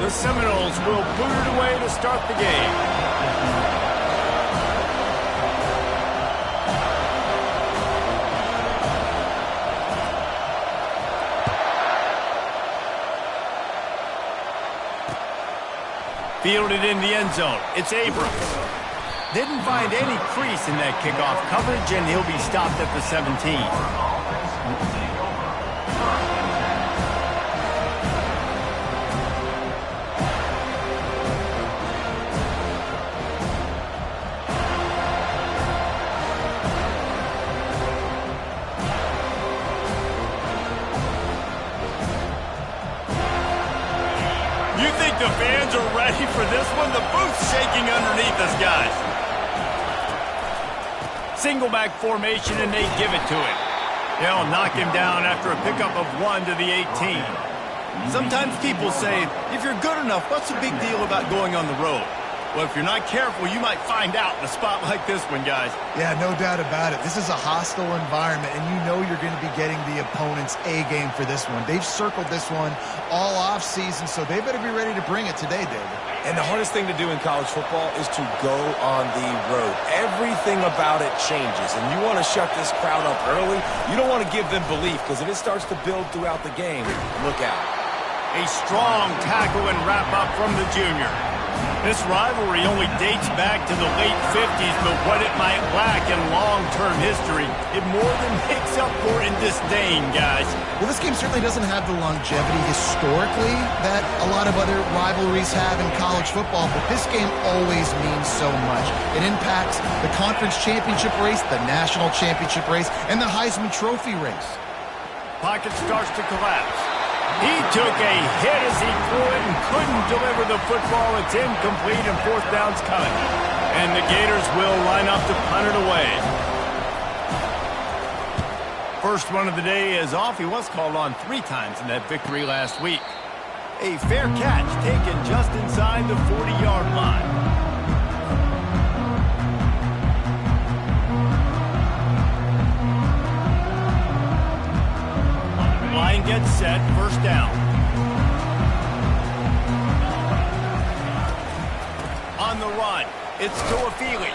The Seminoles will boot it away to start the game. Fielded in the end zone. It's Abrams. Didn't find any crease in that kickoff coverage, and he'll be stopped at the 17. You think the fans are ready for this one? The booth's shaking underneath us, guys. Single back formation, and they give it to him. They'll knock him down after a pickup of 1 to the 18. Sometimes people say, if you're good enough, what's the big deal about going on the road? Well, if you're not careful, you might find out in a spot like this one, guys. Yeah, no doubt about it. This is a hostile environment, and you know you're going to be getting the opponent's A game for this one. They've circled this one all offseason, so they better be ready to bring it today, David. And the hardest thing to do in college football is to go on the road. Everything about it changes, and you want to shut this crowd up early. You don't want to give them belief, because if it starts to build throughout the game, look out. A strong tackle and wrap-up from the junior. This rivalry only dates back to the late 50s, but what it might lack in long-term history, it more than makes up for in disdain, guys. Well, this game certainly doesn't have the longevity historically that a lot of other rivalries have in college football, but this game always means so much. It impacts the conference championship race, the national championship race, and the Heisman Trophy race. Pocket starts to collapse. He took a hit as he threw it and couldn't deliver the football. It's incomplete and fourth down's coming. And the Gators will line up to punt it away. First run of the day is off. He was called on 3 times in that victory last week. A fair catch taken just inside the 40-yard line. Line gets set, first down. On the run, it's Toafili.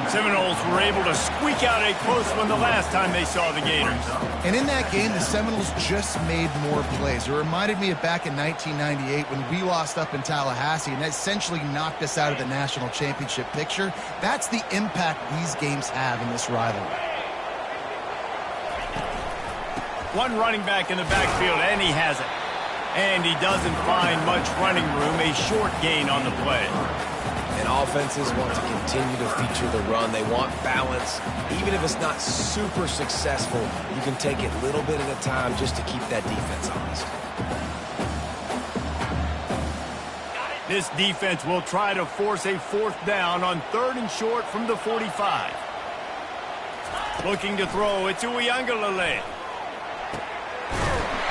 Seminoles were able to squeak out a close one the last time they saw the Gators. And in that game, the Seminoles just made more plays. It reminded me of back in 1998 when we lost up in Tallahassee, and that essentially knocked us out of the national championship picture. That's the impact these games have in this rivalry. One running back in the backfield, and he has it. And he doesn't find much running room, a short gain on the play. And offenses want to continue to feature the run. They want balance. Even if it's not super successful, you can take it little bit at a time just to keep that defense honest. This defense will try to force a fourth down on 3rd and short from the 45. Looking to throw, it's Uiagalelei.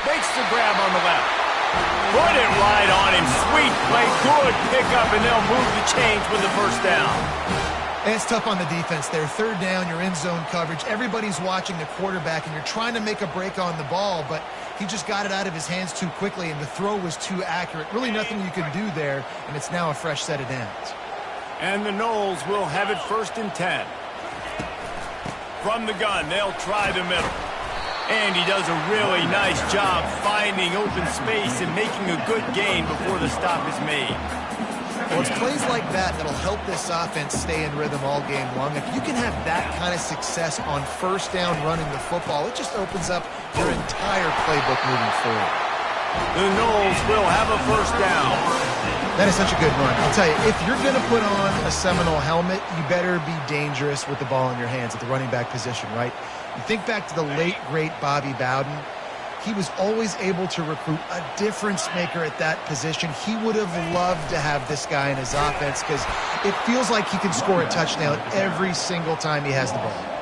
Makes the grab on the left. Put it right on him. Sweet play. Good pickup, and they'll move the chains with the first down. And it's tough on the defense there. 3rd down, you're in zone coverage. Everybody's watching the quarterback, and you're trying to make a break on the ball, but he just got it out of his hands too quickly, and the throw was too accurate. Really nothing you can do there, and it's now a fresh set of downs. And the Noles will have it 1st and 10. From the gun, they'll try the middle. And he does a really nice job finding open space and making a good gain before the stop is made. Well, it's plays like that that'll help this offense stay in rhythm all game long. If you can have that kind of success on 1st down running the football, it just opens up your entire playbook moving forward. The Noles will have a 1st down. That is such a good run. I'll tell you, if you're going to put on a Seminole helmet, you better be dangerous with the ball in your hands at the running back position, right? You think back to the late, great Bobby Bowden. He was always able to recruit a difference maker at that position. He would have loved to have this guy in his offense because it feels like he can score a touchdown every single time he has the ball.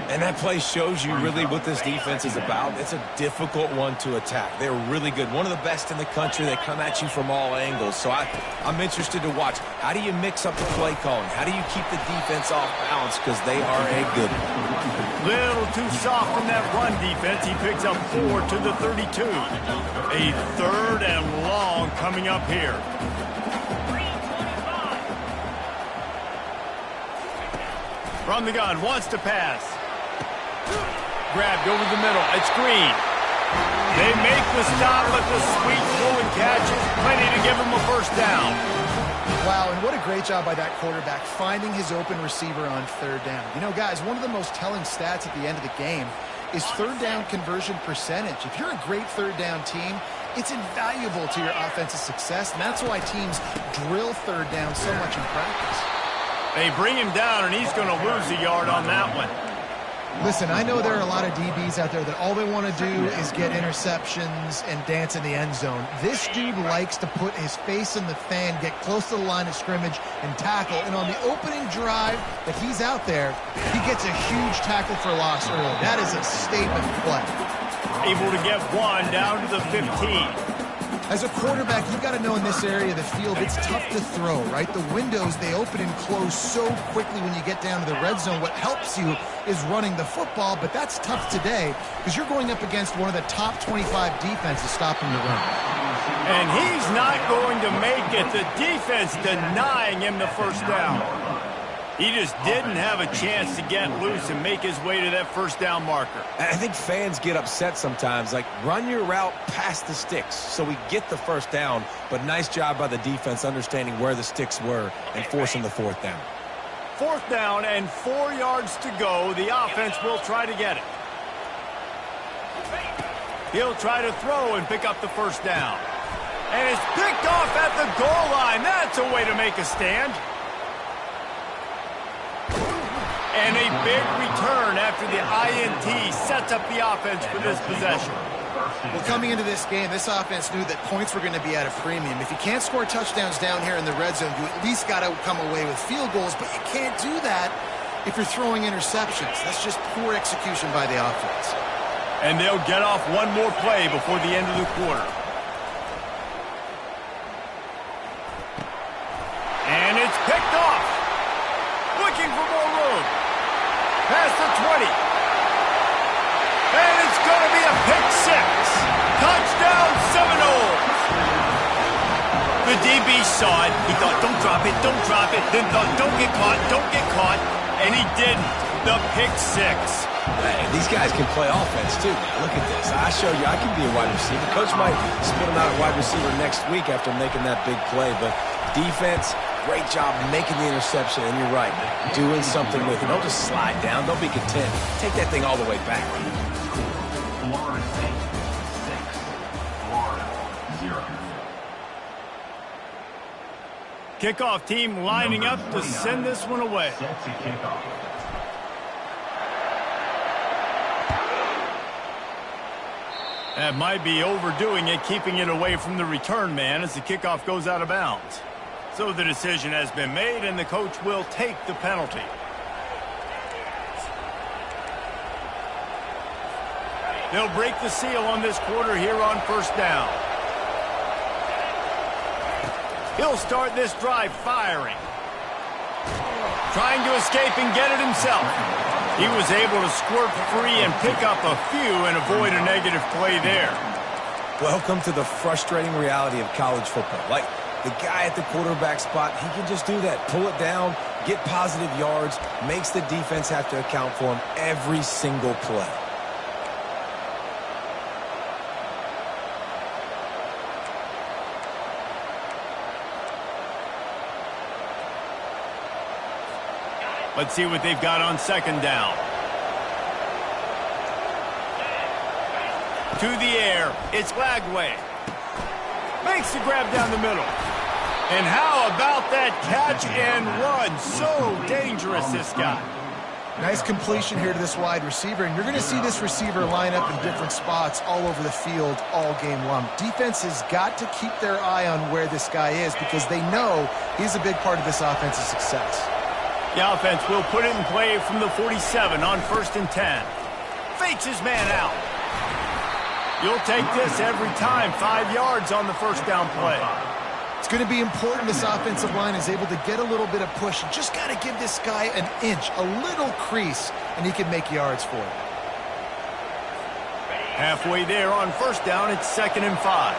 And that play shows you really what this defense is about. It's a difficult one to attack. They're really good. One of the best in the country. They come at you from all angles. So I'm interested to watch. How do you mix up the play calling? How do you keep the defense off balance? Because they are a good one. Little too soft in that run defense. He picks up 4 to the 32. A 3rd and long coming up here. From the gun, wants to pass. Grabbed over the middle. It's Green. They make the stop, but the sweet throw and catch is plenty to give him a first down. Wow, and what a great job by that quarterback finding his open receiver on 3rd down. You know, guys, one of the most telling stats at the end of the game is 3rd down conversion percentage. If you're a great 3rd down team, it's invaluable to your offensive success, and that's why teams drill 3rd down so much in practice. They bring him down, and he's going to lose a yard on that one. Listen, I know there are a lot of DBs out there that all they want to do is get interceptions and dance in the end zone. This dude likes to put his face in the fan, get close to the line of scrimmage, and tackle. And on the opening drive that he's out there, he gets a huge tackle for loss early. That is a statement play. Able to get 1 down to the 15. As a quarterback, you've got to know in this area of the field, it's tough to throw, right? The windows, they open and close so quickly when you get down to the red zone. What helps you is running the football, but that's tough today because you're going up against one of the top 25 defenses stopping the run. And he's not going to make it. The defense denying him the first down. He just didn't have a chance to get loose and make his way to that first down marker. I think fans get upset sometimes, like run your route past the sticks so we get the first down, but nice job by the defense understanding where the sticks were and forcing the 4th down. 4th down and 4 yards to go. The offense will try to get it. He'll try to throw and pick up the first down. And it's picked off at the goal line. That's a way to make a stand. And a big return after the INT sets up the offense for this possession. Well, coming into this game, this offense knew that points were going to be at a premium. If you can't score touchdowns down here in the red zone, you at least got to come away with field goals, but you can't do that if you're throwing interceptions. That's just poor execution by the offense. And they'll get off one more play before the end of the quarter. And it's picked off. Looking for more room. Past the 20. And it's going to be a pick 6. Touchdown Seminoles. The DB saw it. He thought, don't drop it, don't drop it. Then thought, don't get caught, don't get caught. And he didn't. The pick 6. Hey, these guys can play offense, too, man. Look at this. I showed you I can be a wide receiver. Coach might split him out at wide receiver next week after making that big play. But defense, great job making the interception. And you're right, doing something with it. Don't just slide down. Don't be content. Take that thing all the way back. Florida State, 6. Florida, 0. Kickoff team lining up to send this one away. Set to kick off. That might be overdoing it, keeping it away from the return man as the kickoff goes out of bounds. So the decision has been made, and the coach will take the penalty. They'll break the seal on this quarter here on first down. He'll start this drive firing. Trying to escape and get it himself. He was able to squirt free and pick up a few and avoid a negative play there. Welcome to the frustrating reality of college football. Like, the guy at the quarterback spot, he can just do that. Pull it down, get positive yards, makes the defense have to account for him every single play. Let's see what they've got on second down. To the air, it's Lagway. Makes the grab down the middle. And how about that catch and run? So dangerous, this guy. Nice completion here to this wide receiver, and you're going to see this receiver line up in different spots all over the field all game long. Defense has got to keep their eye on where this guy is because they know he's a big part of this offense's success. The offense will put it in play from the 47 on 1st and 10. Fakes his man out. You'll take this every time. 5 yards on the first down play. It's going to be important this offensive line is able to get a little bit of push. You just got to give this guy an inch, a little crease, and he can make yards for it. Halfway there on first down, it's 2nd and 5.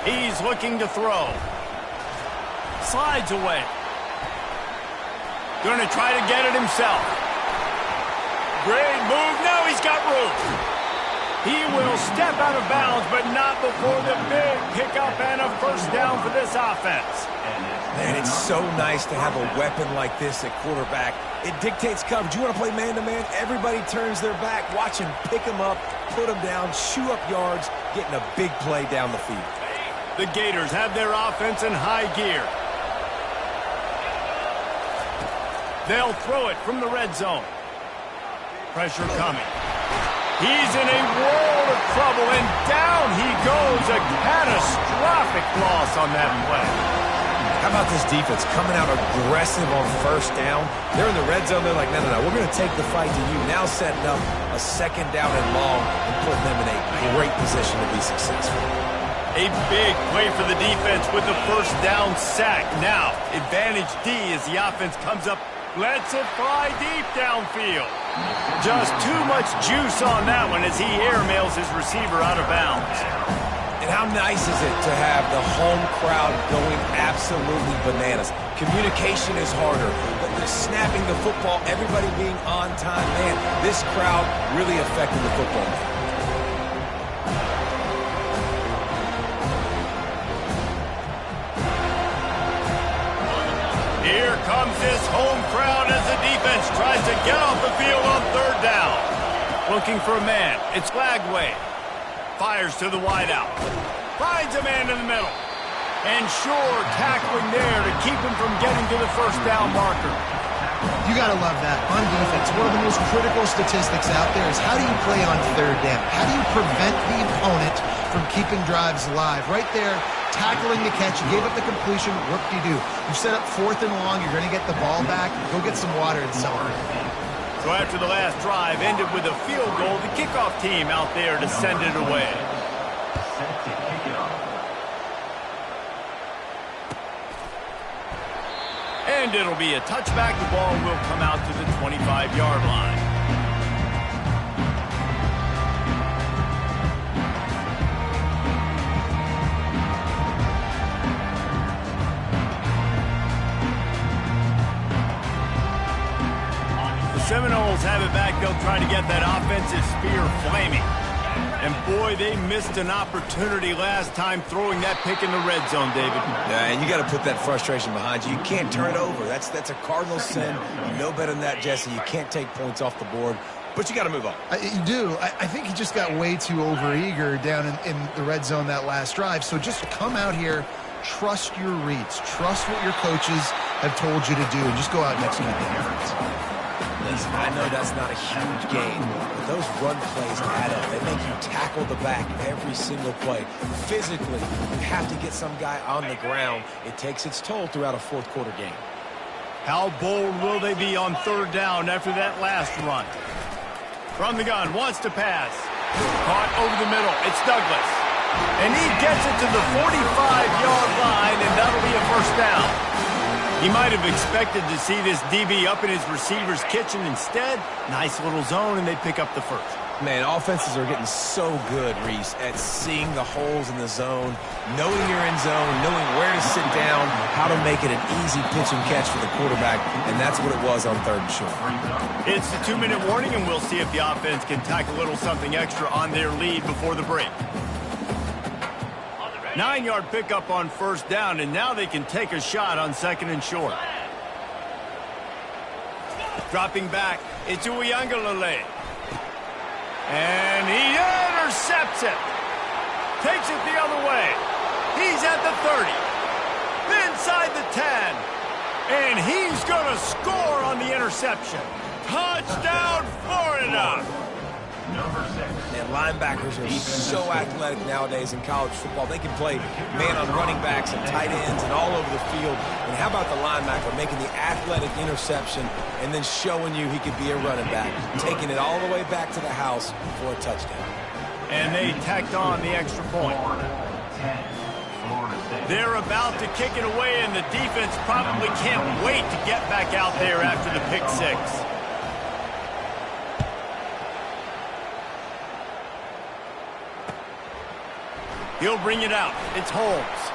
He's looking to throw. Slides away. Going to try to get it himself. Great move. Now he's got room. He will step out of bounds, but not before the big pickup and a first down for this offense. Man, it's so nice to have a weapon like this at quarterback. It dictates coverage. You want to play man-to-man? Everybody turns their back. Watch him pick him up, put him down, shoot up yards, getting a big play down the field. The Gators have their offense in high gear. They'll throw it from the red zone. Pressure coming. He's in a world of trouble, and down he goes. A catastrophic loss on that play. How about this defense coming out aggressive on first down? They're in the red zone. They're like, no, we're going to take the fight to you. Now setting up a 2nd down and long and putting them in a great position to be successful. A big play for the defense with the first down sack. Now, advantage D as the offense comes up. Lets it fly deep downfield. Just too much juice on that one as he airmails his receiver out of bounds. And how nice is it to have the home crowd going absolutely bananas? Communication is harder. But the snapping the football, everybody being on time, man, this crowd really affected the football. Here comes this home crowd as the defense tries to get off the field on 3rd down. Looking for a man. It's Lagway. Fires to the wideout. Finds a man in the middle. And sure, tackling there to keep him from getting to the first down marker. You got to love that. On defense, one of the most critical statistics out there is how do you play on 3rd down? How do you prevent the opponent from keeping drives alive? Right there, tackling the catch. You gave up the completion. Whoop-de-doo. You set up 4th and long. You're going to get the ball back. Go get some water and celebrate. So after the last drive ended with a field goal, the kickoff team out there to send it away. Set to kick it off. And it'll be a touchback. The ball will come out to the 25-yard line. The Seminoles have it back. They'll try to get that offensive spear flaming. And boy, they missed an opportunity last time throwing that pick in the red zone, David. Yeah, and you got to put that frustration behind you. You can't turn it over. That's a cardinal sin. You know better than that, Jesse. You can't take points off the board, but you got to move on. You do. I think he just got way too overeager down in the red zone that last drive. So just come out here, trust your reads, trust what your coaches have told you to do, and just go out and execute the difference. Listen, I know that's not a huge game, but those run plays add up. They make you tackle the back every single play. Physically, you have to get some guy on the ground. It takes its toll throughout a 4th quarter game. How bold will they be on 3rd down after that last run? From the gun, wants to pass. Caught over the middle. It's Douglas. And he gets it to the 45-yard line, and that'll be a first down. He might have expected to see this DB up in his receiver's kitchen. Instead, nice little zone, and they pick up the first. Man, offenses are getting so good, Reese, at seeing the holes in the zone, knowing you're in zone, knowing where to sit down, how to make it an easy pitch and catch for the quarterback, and that's what it was on 3rd and short. It's the 2-minute warning, and we'll see if the offense can tack a little something extra on their lead before the break. 9-yard pickup on first down, and now they can take a shot on 2nd and short. Dropping back, it's Uiagalelei. And he intercepts it. Takes it the other way. He's at the 30. Inside the 10. And he's going to score on the interception. Touchdown, Florida. Number 6. And linebackers are so athletic nowadays in college football. They can play man on running backs and tight ends and all over the field. And how about the linebacker making the athletic interception and then showing you he could be a running back, taking it all the way back to the house for a touchdown. And they tacked on the extra point. They're about to kick it away, and the defense probably can't wait to get back out there after the pick six. He'll bring it out. It's Holmes.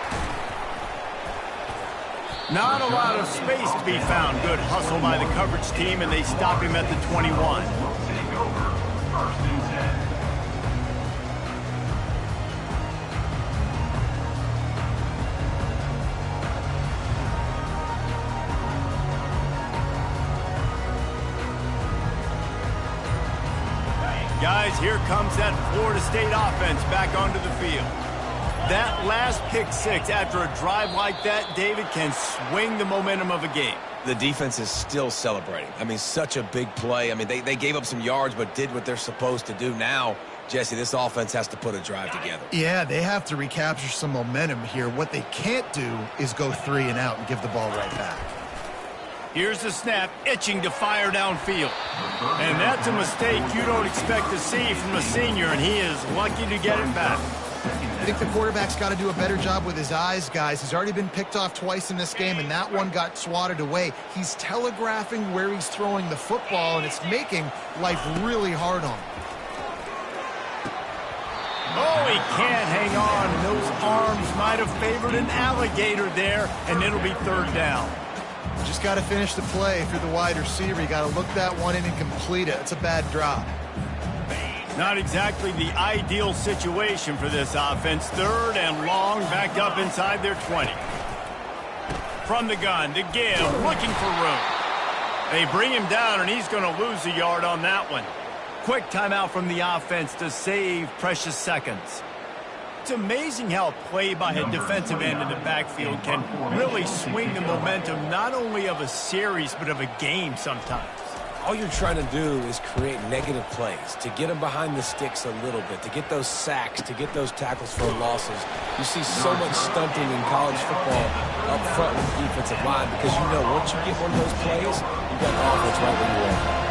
Not a lot of space to be found. Good hustle by the coverage team, and they stop him at the 21. Take over. 1st and 10. Guys, here comes that Florida State offense back onto the field. That last pick six after a drive like that, David, can swing the momentum of a game. The defense is still celebrating. I mean, such a big play. I mean, they gave up some yards but did what they're supposed to do. Now, Jesse, this offense has to put a drive together. Yeah, they have to recapture some momentum here. What they can't do is go 3 and out and give the ball right back. Here's the snap, itching to fire downfield. And that's a mistake you don't expect to see from a senior, and he is lucky to get it back. I think the quarterback's got to do a better job with his eyes, guys. He's already been picked off twice in this game, and that one got swatted away. He's telegraphing where he's throwing the football, and it's making life really hard on him. Oh, he can't hang on. Those arms might have favored an alligator there, and it'll be 3rd down. Just got to finish the play if you're the wide receiver. You got to look that one in and complete it. It's a bad drop. Not exactly the ideal situation for this offense. 3rd and long, backed up inside their 20. From the gun to give, looking for room. They bring him down, and he's going to lose a yard on that one. Quick timeout from the offense to save precious seconds. It's amazing how a play by a defensive end in the backfield can really swing the momentum not only of a series but of a game sometimes. All you're trying to do is create negative plays, to get them behind the sticks a little bit, to get those sacks, to get those tackles for losses. You see so much stunting in college football up front with the defensive line because you know once you get one of those plays, you got the offense right where you want.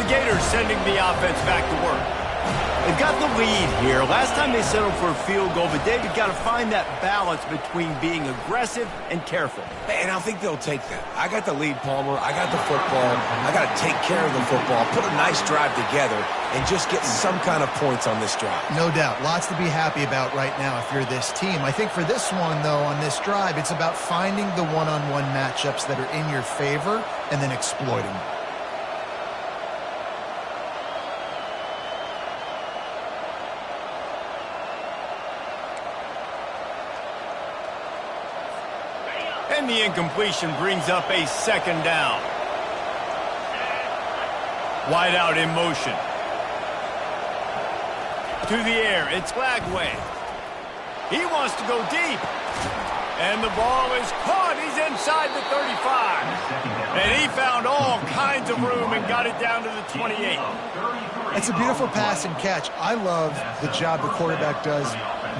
Gators sending the offense back to work. They've got the lead here. Last time they settled for a field goal, but David got to find that balance between being aggressive and careful. And I think they'll take that. I got the lead, Palmer. I got the football. I got to take care of the football, put a nice drive together, and just get some kind of points on this drive. No doubt. Lots to be happy about right now if you're this team. I think for this one, though, on this drive, it's about finding the one-on-one matchups that are in your favor and then exploiting them. And the incompletion brings up a 2nd down. Wide out in motion. To the air, it's Lagway. He wants to go deep. And the ball is caught. He's inside the 35. And he found all kinds of room and got it down to the 28. It's a beautiful pass and catch. I love the job the quarterback does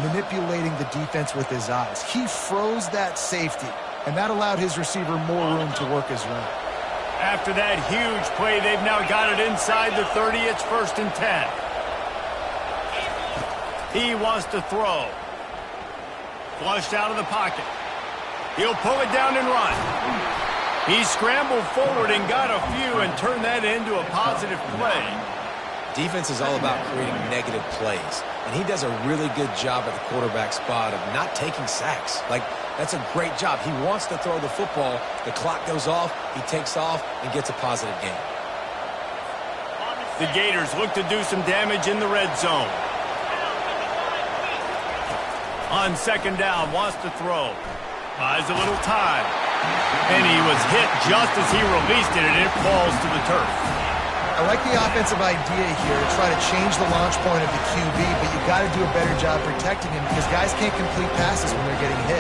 manipulating the defense with his eyes. He froze that safety, and that allowed his receiver more room to work his route. After that huge play, they've now got it inside the 30. It's 1st and 10. He wants to throw. Flushed out of the pocket. He'll pull it down and run. He scrambled forward and got a few and turned that into a positive play. Defense is all about creating negative plays, and he does a really good job at the quarterback spot of not taking sacks. Like, that's a great job. He wants to throw the football. The clock goes off. He takes off and gets a positive gain. The Gators look to do some damage in the red zone. On 2nd down, wants to throw. Buys a little time. And he was hit just as he released it, and it falls to the turf. I like the offensive idea here to try to change the launch point of the QB, but you got to do a better job protecting him because guys can't complete passes when they're getting hit.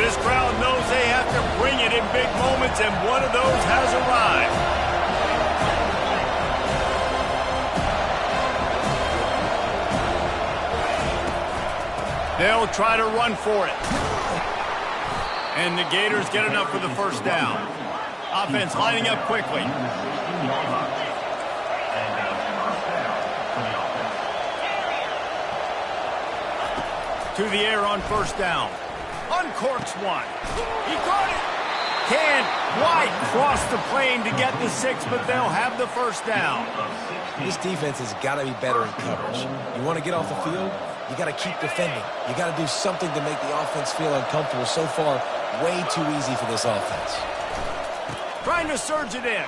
This crowd knows they have to bring it in big moments, and one of those has arrived. They'll try to run for it. And the Gators get enough for the first down. Offense lining up quickly. To the air on first down. Uncorks one. He caught it. Can White cross the plane to get the 6, but they'll have the first down. This defense has got to be better in coverage. You want to get off the field, you got to keep defending. You got to do something to make the offense feel uncomfortable. So far, way too easy for this offense. Trying to surge it in.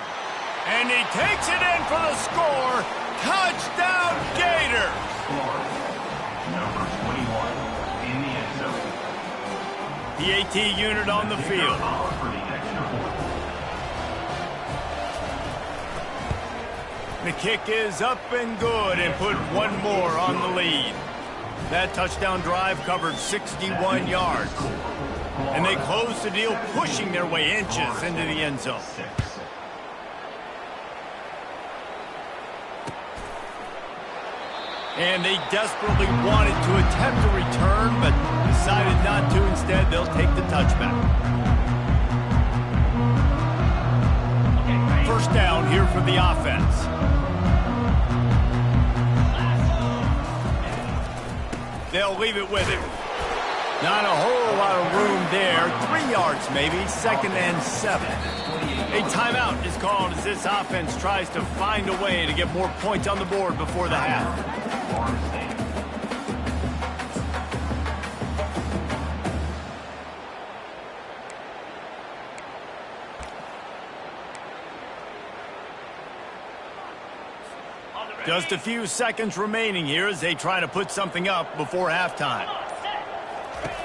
And he takes it in for the score. Touchdown, Gators. Number 21 in the end zone. The AT unit on the field. For the extra point. The kick is up and good and put one more on the lead. That touchdown drive covered 61 yards. And they close the deal, pushing their way inches into the end zone. And they desperately wanted to attempt a return, but decided not to. Instead, they'll take the touchback. First down here for the offense. They'll leave it with him. Not a whole lot of room there. 3 yards maybe. 2nd and 7. A timeout is called as this offense tries to find a way to get more points on the board before the half. Just a few seconds remaining here as they try to put something up before halftime.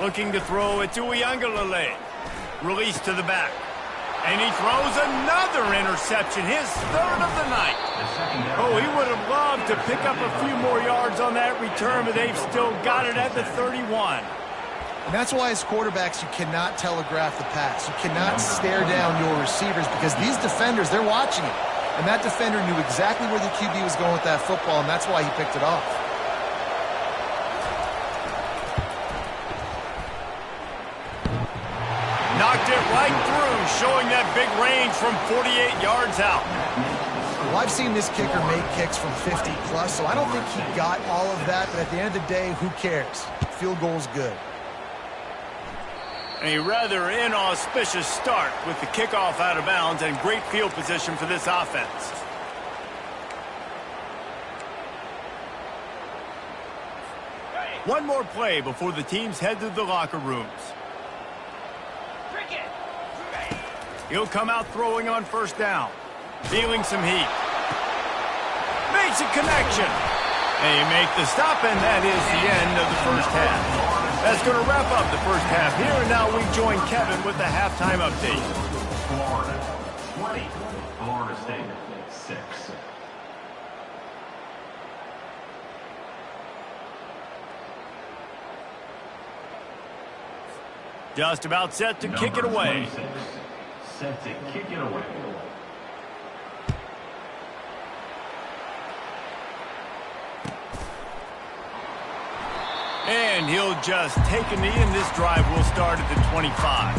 Looking to throw it to Uiagalelei. Release to the back. And he throws another interception, his 3rd of the night. Oh, he would have loved to pick up a few more yards on that return, but they've still got it at the 31. And that's why as quarterbacks, you cannot telegraph the pass. You cannot stare down your receivers because these defenders, they're watching it. And that defender knew exactly where the QB was going with that football, and that's why he picked it off. Knocked it right through, showing that big range from 48 yards out. Well, I've seen this kicker make kicks from 50 plus, so I don't think he got all of that, but at the end of the day, who cares? Field goal's good. A rather inauspicious start with the kickoff out of bounds and great field position for this offense. One more play before the teams head to the locker rooms. He'll come out throwing on first down. Feeling some heat. Makes a connection. They make the stop, and that is the end of the first half. That's going to wrap up the first half here, and now we join Kevin with the halftime update. Florida 20, Florida State 6. Just about set to kick it away. 26, set to kick it away. And he'll just take a knee, and this drive will start at the 25.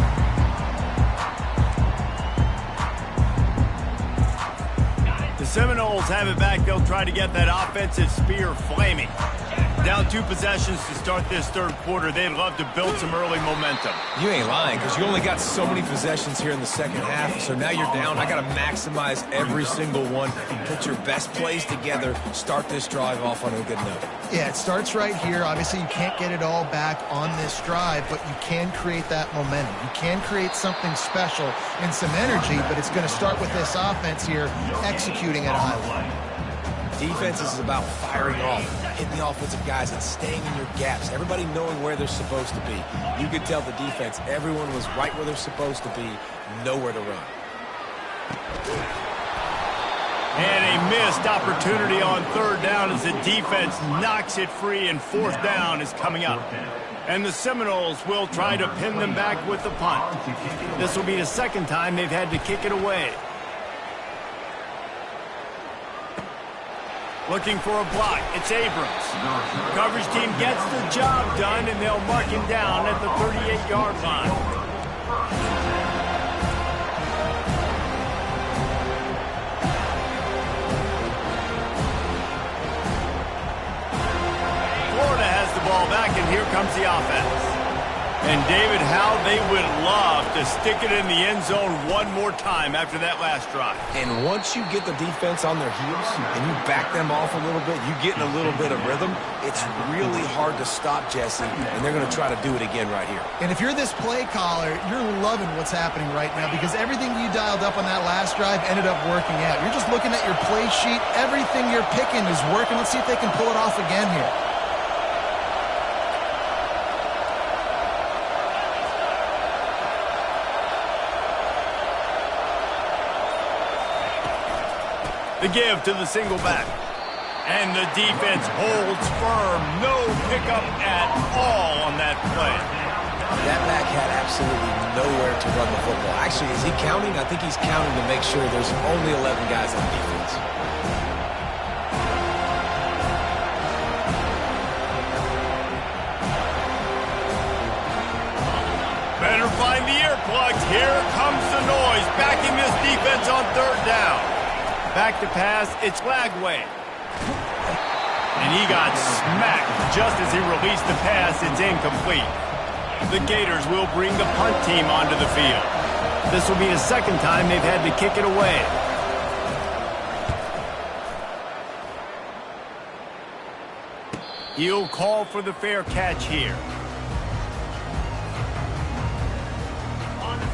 The Seminoles have it back. They'll try to get that offensive spear flaming. Down 2 possessions to start this third quarter. They'd love to build some early momentum. You ain't lying, because you only got so many possessions here in the second half, so now you're down. I got to maximize every single one, put your best plays together, start this drive off on a good note. Yeah, it starts right here. Obviously, you can't get it all back on this drive, but you can create that momentum. You can create something special and some energy, but it's going to start with this offense here executing at a high level. Defense is about firing off, hitting the offensive guys, and staying in your gaps. Everybody knowing where they're supposed to be. You could tell the defense, everyone was right where they're supposed to be, nowhere to run. And a missed opportunity on third down as the defense knocks it free, and fourth down is coming up. And the Seminoles will try to pin them back with the punt. This will be the second time they've had to kick it away. Looking for a block. It's Abrams. Coverage team gets the job done, and they'll mark him down at the 38-yard line. Florida has the ball back, and here comes the offense. And, David, how they would love to stick it in the end zone one more time after that last drive. And once you get the defense on their heels and you back them off a little bit, you get in a little bit of rhythm, it's really hard to stop, Jesse, and they're going to try to do it again right here. And if you're this play caller, you're loving what's happening right now because everything you dialed up on that last drive ended up working out. You're just looking at your play sheet. Everything you're picking is working. Let's see if they can pull it off again here. The give to the single back. And the defense holds firm. No pickup at all on that play. That back had absolutely nowhere to run the football. Actually, is he counting? I think he's counting to make sure there's only 11 guys on defense. Better find the earplugs. Here comes the noise. Backing this defense on third down. Back to pass, it's Lagway. And he got smacked just as he released the pass. It's incomplete. The Gators will bring the punt team onto the field. This will be the second time they've had to kick it away. He'll call for the fair catch here.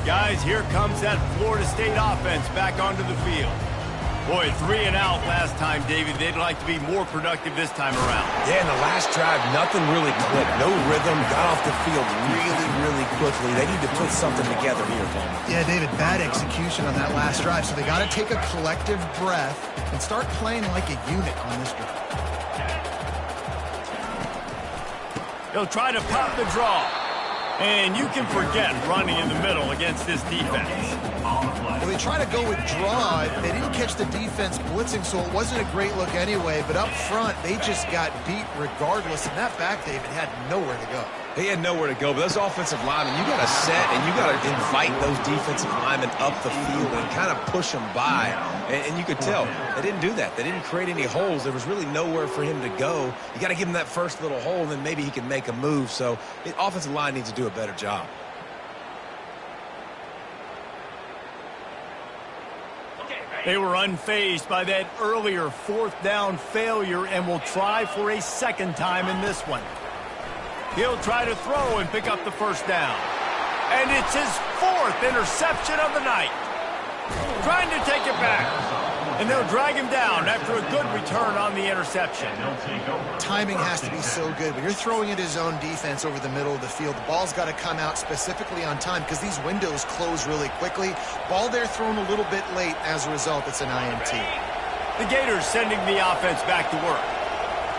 Guys, here comes that Florida State offense back onto the field. Boy, 3 and out last time, David. They'd like to be more productive this time around. Yeah, in the last drive, nothing really clicked. No rhythm, got off the field really, really quickly. They need to put something together here, Tony. Yeah, David, bad execution on that last drive. So they got to take a collective breath and start playing like a unit on this drive. They'll try to pop the draw. And you can forget running in the middle against this defense. Well, they try to go with draw. They didn't catch the defense blitzing, so it wasn't a great look anyway. But up front, they just got beat regardless. And that back, David, had nowhere to go. He had nowhere to go, but those offensive linemen, you got to set and you got to invite those defensive linemen up the field and kind of push them by. And you could tell they didn't do that. They didn't create any holes. There was really nowhere for him to go. You got to give him that first little hole, and then maybe he can make a move. So the offensive line needs to do a better job. They were unfazed by that earlier fourth down failure and will try for a second time in this one. He'll try to throw and pick up the first down. And it's his 4th interception of the night. Trying to take it back. And they'll drag him down after a good return on the interception. Timing has to be so good. When you're throwing into zone defense over the middle of the field, the ball's got to come out specifically on time because these windows close really quickly. Ball there thrown a little bit late. As a result, it's an INT. The Gators sending the offense back to work.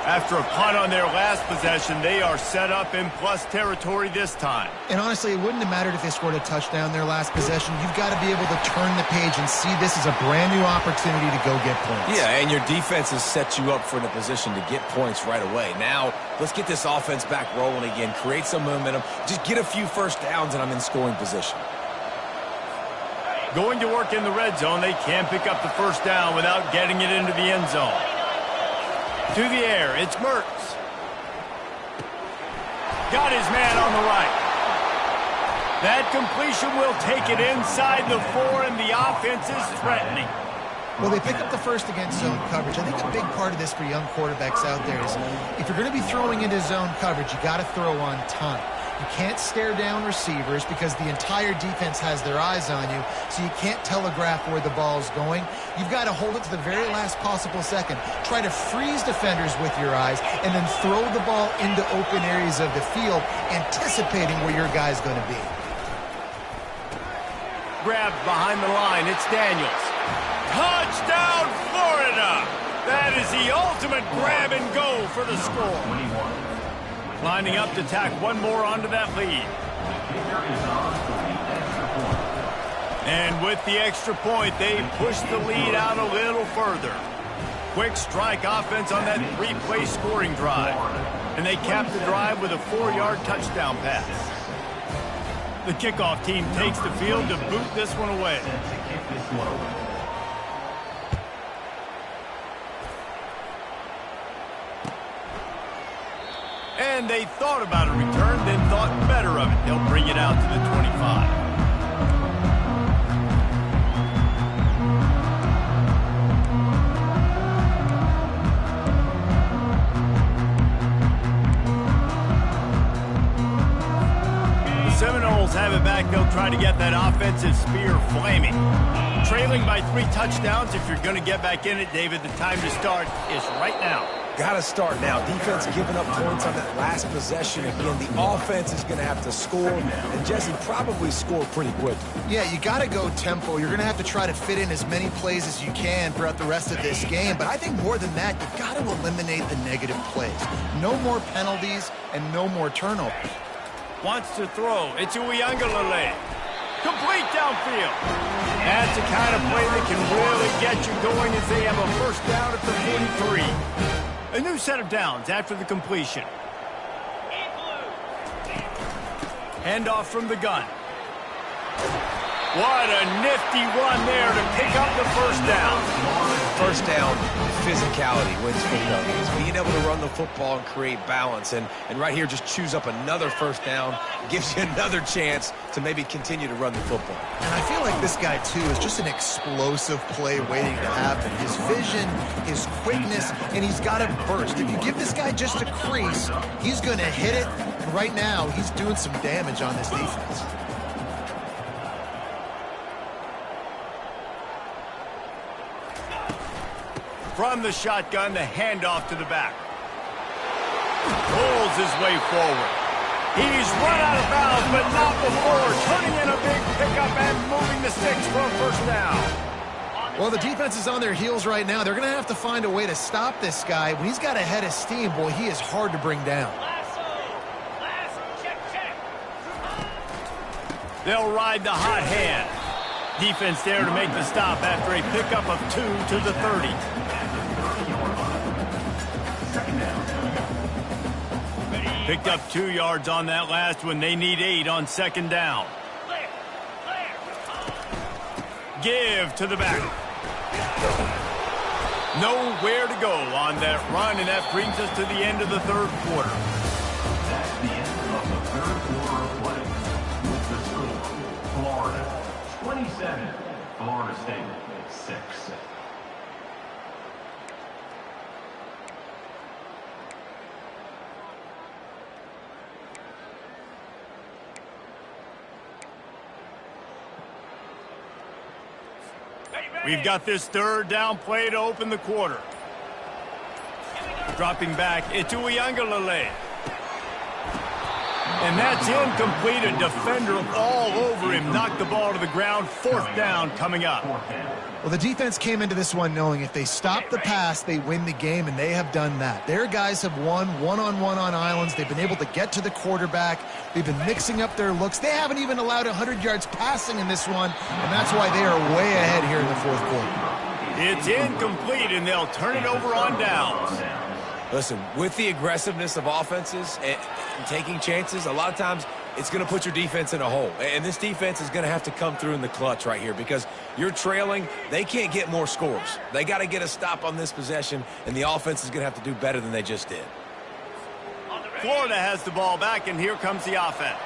After a punt on their last possession, they are set up in plus territory this time. And honestly, it wouldn't have mattered if they scored a touchdown their last possession. You've got to be able to turn the page and see this as a brand new opportunity to go get points. Yeah, and your defense has set you up for the position to get points right away. Now, let's get this offense back rolling again, create some momentum, just get a few first downs, and I'm in scoring position. Going to work in the red zone, they can pick up the first down without getting it into the end zone. To the air, it's Mertz. Got his man on the right. That completion will take it inside the 4, and the offense is threatening. Well, they pick up the first against zone coverage. I think a big part of this for young quarterbacks out there is if you're going to be throwing into zone coverage, you got to throw on time. You can't stare down receivers because the entire defense has their eyes on you, so you can't telegraph where the ball's going. You've got to hold it to the very last possible second. Try to freeze defenders with your eyes and then throw the ball into open areas of the field, anticipating where your guy's going to be. Grabbed behind the line, it's Daniels. Touchdown, Florida! That is the ultimate grab and go for the score. Lining up to tack one more onto that lead. And with the extra point, they push the lead out a little further. Quick strike offense on that three-play scoring drive. And they cap the drive with a 4-yard touchdown pass. The kickoff team takes the field to boot this one away. And they thought about a return, then thought better of it. They'll bring it out to the 25. Seminoles have it back. They'll try to get that offensive spear flaming. Trailing by 3 touchdowns. If you're going to get back in it, David, the time to start is right now. Got to start now. Defense giving up points on that last possession. Again, the offense is going to have to score, and Jesse probably score pretty quick. Yeah, you got to go tempo. You're going to have to try to fit in as many plays as you can throughout the rest of this game. But I think more than that, you've got to eliminate the negative plays. No more penalties and no more turnovers. Wants to throw. It's Uiagalelei. Complete downfield. That's the kind of play that can really get you going as they have a first down at the 43. A new set of downs after the completion. Handoff from the gun. What a nifty run there to pick up the first down. First down, physicality wins football games. Being able to run the football and create balance. And right here, just choose up another first down. Gives you another chance to maybe continue to run the football. And I feel like this guy, too, is just an explosive play waiting to happen. His vision, his quickness, and he's got a burst. If you give this guy just a crease, he's going to hit it. And right now, he's doing some damage on this defense. From the shotgun, the handoff to the back. Pulls his way forward. He's run out of bounds, but not before turning in a big pickup and moving the sticks for a first down. Well, the defense is on their heels right now. They're going to have to find a way to stop this guy. When he's got a head of steam, boy, he is hard to bring down. They'll ride the hot hand. Defense there to make the stop after a pickup of 2 to the 30. Picked up 2 yards on that last one. They need 8 on second down. Give to the back. Nowhere to go on that run, and that brings us to the end of the third quarter. That's the end of the third quarter of play. With the score, Florida 27, Florida State 6. We've got this third down play to open the quarter. Dropping back, it's Uiagalelei. And that's incomplete. A defender all over him. Knocked the ball to the ground. Fourth down coming up. Well, the defense came into this one knowing if they stop the pass, they win the game, and they have done that. Their guys have won one-on-one on islands. They've been able to get to the quarterback. They've been mixing up their looks. They haven't even allowed 100 yards passing in this one, and that's why they are way ahead here in the fourth quarter. It's incomplete, and they'll turn it over on downs. Listen, with the aggressiveness of offenses and taking chances, a lot of times it's going to put your defense in a hole. And this defense is going to have to come through in the clutch right here because you're trailing. They can't get more scores. They got to get a stop on this possession, and the offense is going to have to do better than they just did. Florida has the ball back, and here comes the offense.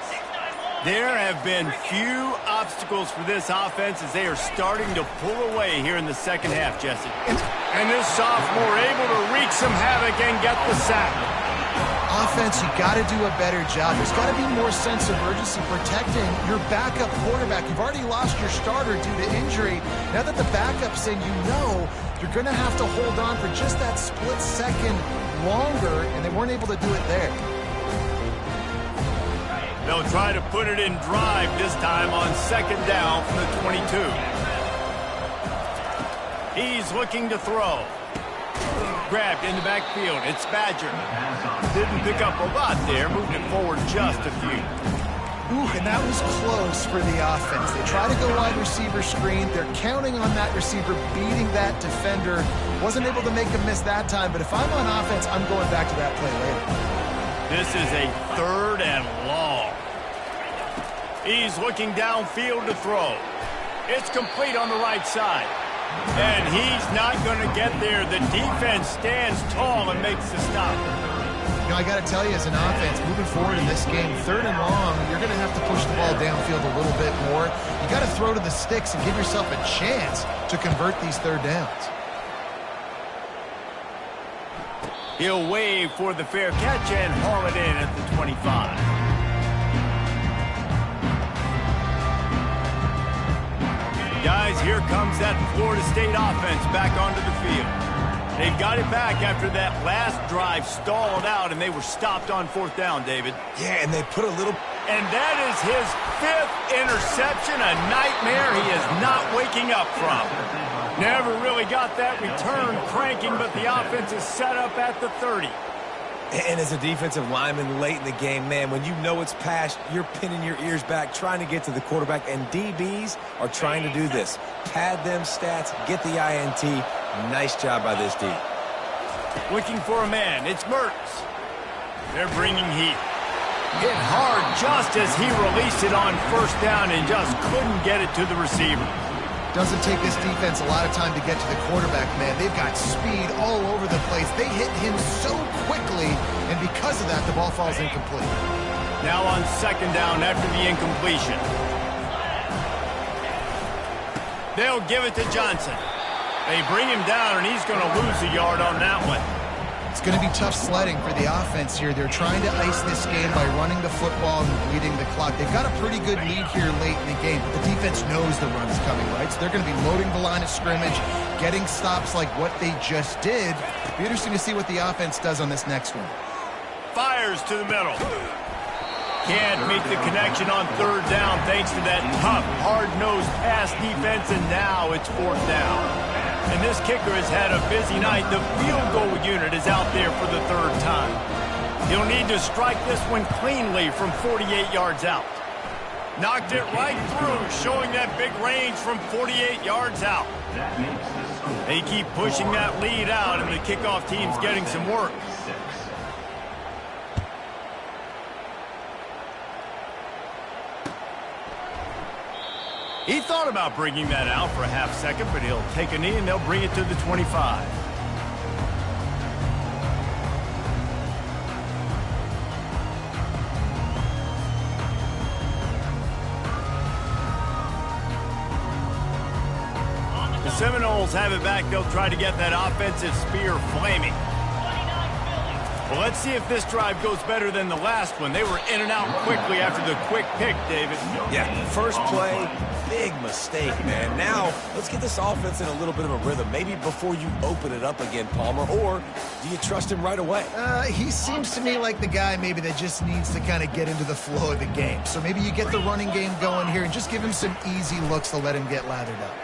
There have been few obstacles for this offense as they are starting to pull away here in the second half, Jesse. And this sophomore able to wreak some havoc and get the sack. Offense, you got to do a better job. There's got to be more sense of urgency protecting your backup quarterback. You've already lost your starter due to injury. Now that the backup's in, you know you're going to have to hold on for just that split second longer, and they weren't able to do it there. They'll try to put it in drive this time on second down from the 22. He's looking to throw. grabbed in the backfield. It's Badger. Didn't pick up a lot there, moved it forward just a few. Ooh, and that was close for the offense. They try to go wide receiver screen. They're counting on that receiver beating that defender. Wasn't able to make a miss that time, but if I'm on offense, I'm going back to that play later. This is a 3rd and long. He's looking downfield to throw. It's complete on the right side. And he's not going to get there. The defense stands tall and makes the stop. You know, I got to tell you, as an offense, moving forward in this game, 3rd and long, you're going to have to push the ball downfield a little bit more. You got to throw to the sticks and give yourself a chance to convert these 3rd downs. He'll wave for the fair catch and haul it in at the 25. Guys, here comes that Florida State offense back onto the field. They've got it back after that last drive stalled out, and they were stopped on 4th down, David. Yeah, and they put a little... And that is his 5th interception, a nightmare he is not waking up from. Never really got that return cranking, but the offense is set up at the 30. And as a defensive lineman late in the game, man, when you know it's past, you're pinning your ears back, trying to get to the quarterback, and DBs are trying to do this. Pad them stats, get the INT. Nice job by this D. Looking for a man. It's Mertz. They're bringing heat. Hit hard just as he released it on 1st down and just couldn't get it to the receiver. Doesn't take this defense a lot of time to get to the quarterback, man. They've got speed all over the place. They hit him so quickly, and because of that, the ball falls incomplete. Now on 2nd down after the incompletion. They'll give it to Johnson. They bring him down, and he's going to lose a yard on that one. It's going to be tough sledding for the offense here. They're trying to ice this game by running the football and bleeding the clock. They've got a pretty good lead here late in the game, but the defense knows the run is coming, right? So they're going to be loading the line of scrimmage, getting stops like what they just did. It'll be interesting to see what the offense does on this next one. Fires to the middle. Can't make the connection on 3rd down thanks to that tough, hard-nosed pass defense, and now it's 4th down. And this kicker has had a busy night. The field goal unit is out there for the 3rd time. He'll need to strike this one cleanly from 48 yards out. Knocked it right through, showing that big range from 48 yards out. They keep pushing that lead out, and the kickoff team's getting some work. He thought about bringing that out for a half second, but he'll take a knee and they'll bring it to the 25. The Seminoles have it back. They'll try to get that offensive spear flaming. Well, let's see if this drive goes better than the last one. They were in and out quickly after the quick pick, David. Yeah, first play, big mistake, man. Now, let's get this offense in a little bit of a rhythm. Maybe before you open it up again, Palmer, or do you trust him right away? He seems to me like the guy maybe that just needs to kind of get into the flow of the game. So maybe you get the running game going here and just give him some easy looks to let him get lathered up.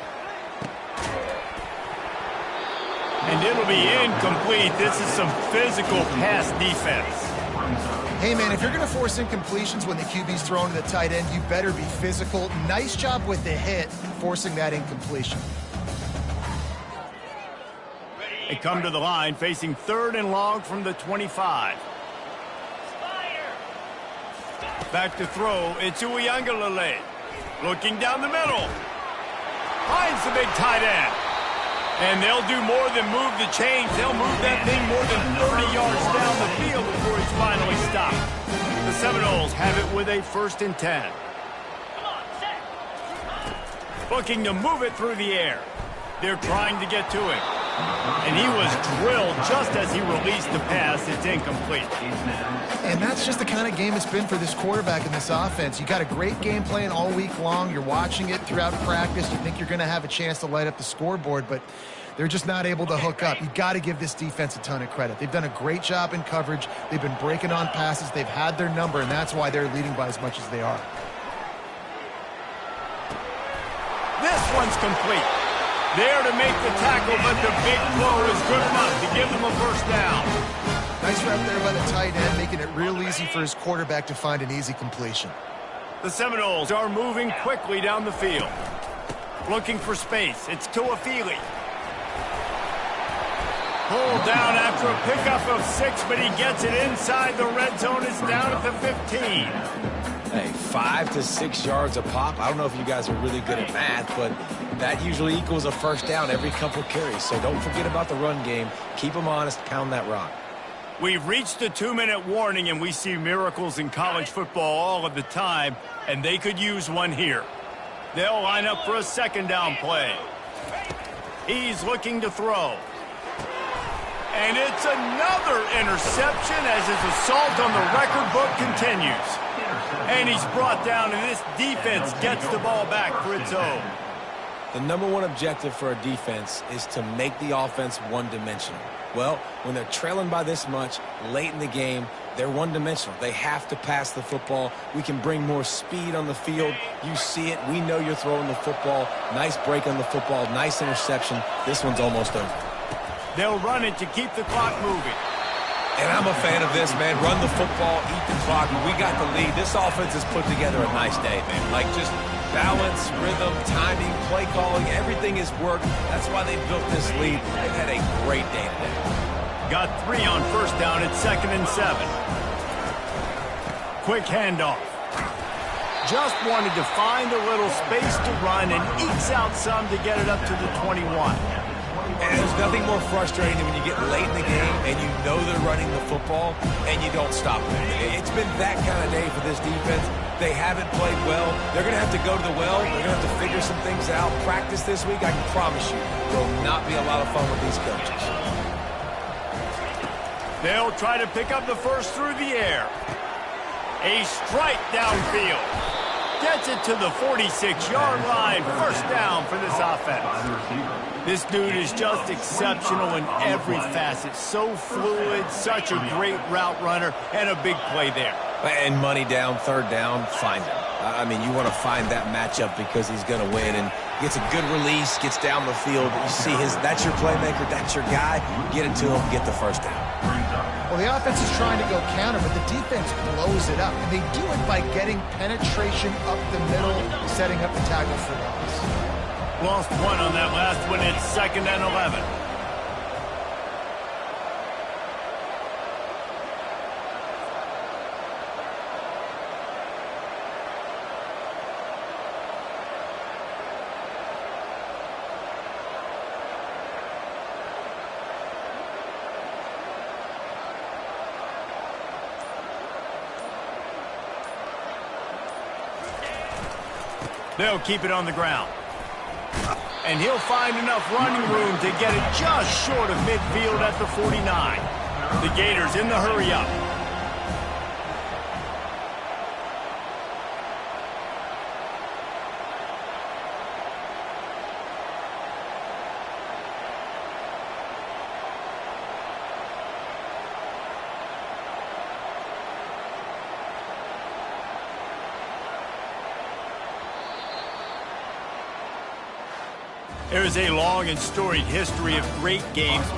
And it'll be incomplete. This is some physical pass defense. Hey, man, if you're going to force incompletions when the QB's thrown to the tight end, you better be physical. Nice job with the hit, forcing that incompletion. They come to the line, facing 3rd and long from the 25. Back to throw. It's Uiagalelei. Looking down the middle. Finds the big tight end. And they'll do more than move the chains. They'll move that thing more than 30 yards down the field before he's finally stopped. The Seminoles have it with a 1st and 10. Looking to move it through the air. They're trying to get to him. And he was drilled just as he released the pass. It's incomplete. And that's just the kind of game it's been for this quarterback in this offense. You got a great game plan all week long. You're watching it throughout practice. You think you're going to have a chance to light up the scoreboard, but they're just not able to hook up. You got to give this defense a ton of credit. They've done a great job in coverage. They've been breaking on passes. They've had their number, and that's why they're leading by as much as they are. This one's complete. There to make the tackle, but the big throw is good enough to give them a first down. Nice rep there by the tight end, making it real easy for his quarterback to find an easy completion. The Seminoles are moving quickly down the field. Looking for space. It's Tuafili. Pulled down after a pickup of 6, but he gets it inside the red zone. It's down at the 15. Hey, 5 to 6 yards a pop. I don't know if you guys are really good at math, but that usually equals a first down every couple carries. So don't forget about the run game. Keep them honest. Pound that rock. We've reached the 2-minute warning, and we see miracles in college football all of the time, and they could use one here. They'll line up for a second down play. He's looking to throw. And it's another interception as his assault on the record book continues. And he's brought down, and this defense gets the ball back for its own. The number one objective for a defense is to make the offense one-dimensional. Well, when they're trailing by this much late in the game, they're one-dimensional. They have to pass the football. We can bring more speed on the field. You see it. We know you're throwing the football. Nice break on the football. Nice interception. This one's almost over. They'll run it to keep the clock moving. And I'm a fan of this, man. Run the football, eat the clock. When we got the lead, this offense has put together a nice day, man. Like just balance, rhythm, timing, play calling, everything has worked. That's why they built this lead. They've had a great day today. Got 3 on first down at 2nd and 7. Quick handoff. Just wanted to find a little space to run and ekes out some to get it up to the 21. And there's nothing more frustrating than when you get late in the game and you know they're running the football and you don't stop them. It's been that kind of day for this defense. They haven't played well. They're going to have to go to the well. They're going to have to figure some things out. Practice this week, I can promise you, will not be a lot of fun with these coaches. They'll try to pick up the first through the air. A strike downfield. Gets it to the 46-yard line. First down for this offense. This dude is just exceptional in every facet. So fluid, such a great route runner, and a big play there. And money down, third down, find him. I mean, you want to find that matchup because he's going to win. And gets a good release, gets down the field. You see that's your playmaker, that's your guy. Get it to him, get the first down. Well, the offense is trying to go counter, but the defense blows it up. And they do it by getting penetration up the middle, setting up the tackle for loss. Lost 1 on that last one. It's 2nd and 11. They'll keep it on the ground. And he'll find enough running room to get it just short of midfield at the 49. The Gators in the hurry-up. There is a long and storied history of great games